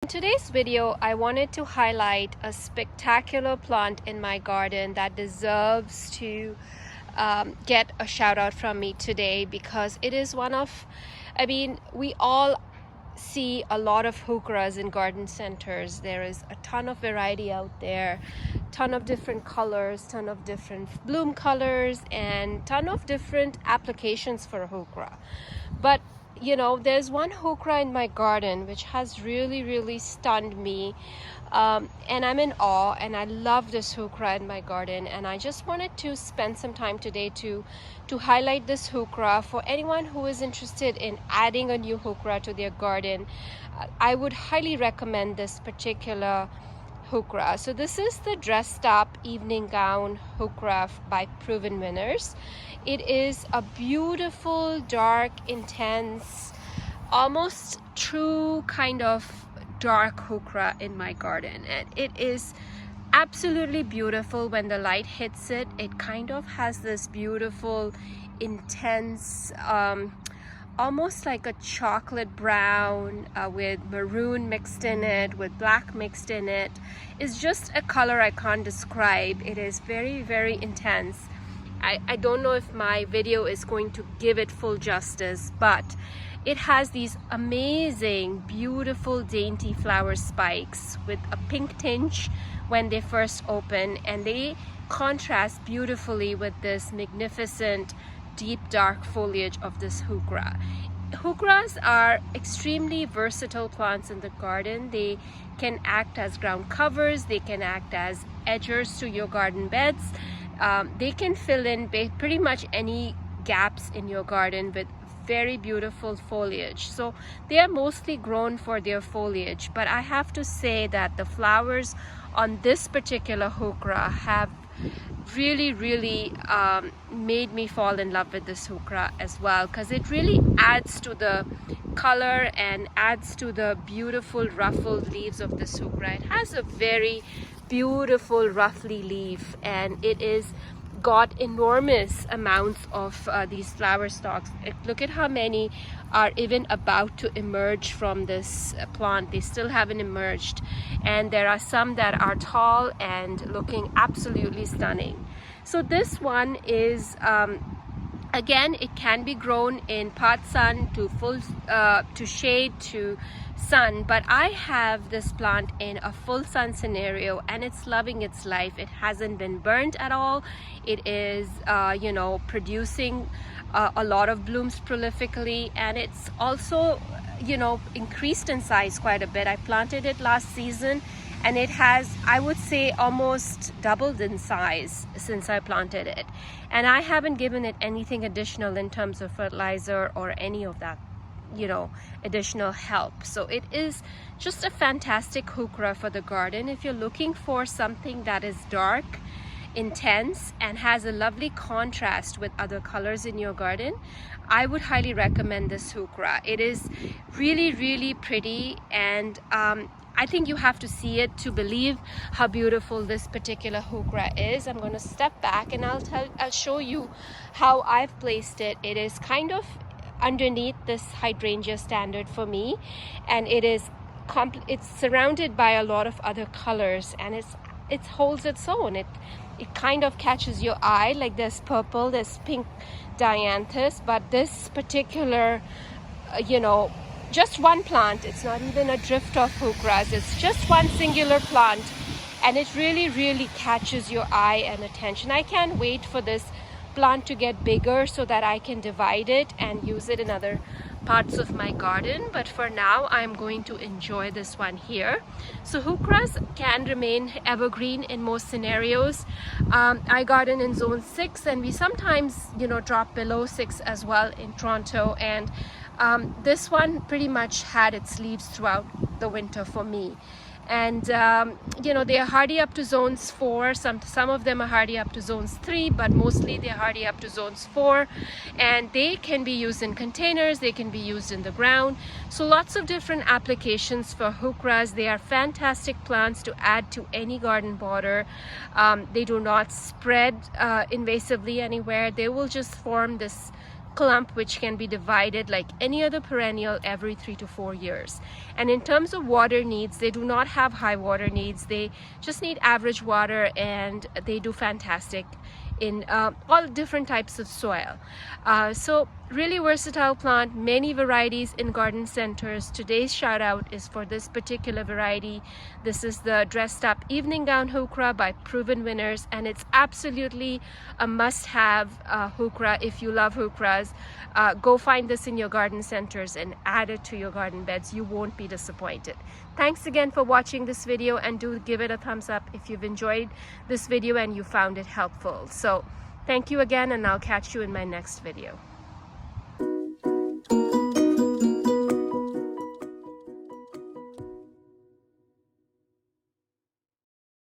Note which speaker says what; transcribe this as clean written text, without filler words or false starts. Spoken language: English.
Speaker 1: today's video, I wanted to highlight a spectacular plant in my garden that deserves to get a shout out from me today, because it is one of, we all see a lot of heucheras in garden centers. There is a ton of variety out there, ton of different colors, ton of different bloom colors, and ton of different applications for a heuchera. But there's one heuchera in my garden which has really stunned me, and I'm in awe, and I love this heuchera in my garden, and I just wanted to spend some time today to highlight this heuchera for anyone who is interested in adding a new heuchera to their garden. I would highly recommend this particular heuchera. So this is the dressed up evening gown heuchera by Proven Winners. It is a beautiful, dark, intense, almost true kind of dark heuchera in my garden, and it is absolutely beautiful. When the light hits it, it kind of has this beautiful, intense, almost like a chocolate brown with maroon mixed in it, with black mixed in it. It's just a color I can't describe. It is very intense. I don't know if my video is going to give it full justice, but it has these amazing, beautiful, dainty flower spikes with a pink tinge when they first open, and they contrast beautifully with this magnificent, deep dark foliage of this heuchera. Heucheras are extremely versatile plants in the garden. They can act as ground covers, they can act as edgers to your garden beds. They can fill in pretty much any gaps in your garden with very beautiful foliage. So they are mostly grown for their foliage, but I have to say that the flowers on this particular heuchera have really made me fall in love with this heuchera as well, because it really adds to the color and adds to the beautiful ruffled leaves of this heuchera. It has a very beautiful ruffly leaf, and it is got enormous amounts of these flower stalks. Look at how many are even about to emerge from this plant. They still haven't emerged, and there are some that are tall and looking absolutely stunning. So this one is again, it can be grown in part sun to full to shade to sun, but I have this plant in a full sun scenario, and it's loving its life. It hasn't been burnt at all. It is producing a lot of blooms prolifically, and it's also increased in size quite a bit. I planted it last season, and it has, I would say, almost doubled in size since I planted it, and I haven't given it anything additional in terms of fertilizer or any of that additional help. So it is just a fantastic heuchera for the garden. If you're looking for something that is dark, intense, and has a lovely contrast with other colors in your garden, I would highly recommend this heuchera. It is really pretty, and I think you have to see it to believe how beautiful this particular heuchera is. I'm going to step back and I'll show you how I've placed it. It is kind of underneath this hydrangea standard for me, and it's surrounded by a lot of other colors, and it holds its own. It kind of catches your eye. Like there's purple, there's pink dianthus, but this particular just one plant, it's not even a drift of heucheras, it's just one singular plant, and it really catches your eye and attention. I can't wait for this plant to get bigger so that I can divide it and use it in other parts of my garden, but for now I'm going to enjoy this one here. So heucheras can remain evergreen in most scenarios. I garden in zone 6, and we sometimes drop below 6 as well in Toronto, and this one pretty much had its leaves throughout the winter for me. And they are hardy up to zones 4. Some of them are hardy up to zones 3, but mostly they're hardy up to zones 4, and they can be used in containers, they can be used in the ground. So lots of different applications for heucheras. They are fantastic plants to add to any garden border. They do not spread invasively anywhere. They will just form this clump which can be divided like any other perennial every 3 to 4 years. And in terms of water needs, they do not have high water needs. They just need average water, and they do fantastic in all different types of soil. So really versatile plant, many varieties in garden centers. Today's shout out is for this particular variety. This is the dressed up evening gown heuchera by proven winners, and it's absolutely a must-have heuchera. If you love heucheras, go find this in your garden centers and add it to your garden beds. You won't be disappointed. Thanks again for watching this video, and do give it a thumbs up if you've enjoyed this video and you found it helpful. So thank you again, and I'll catch you in my next video.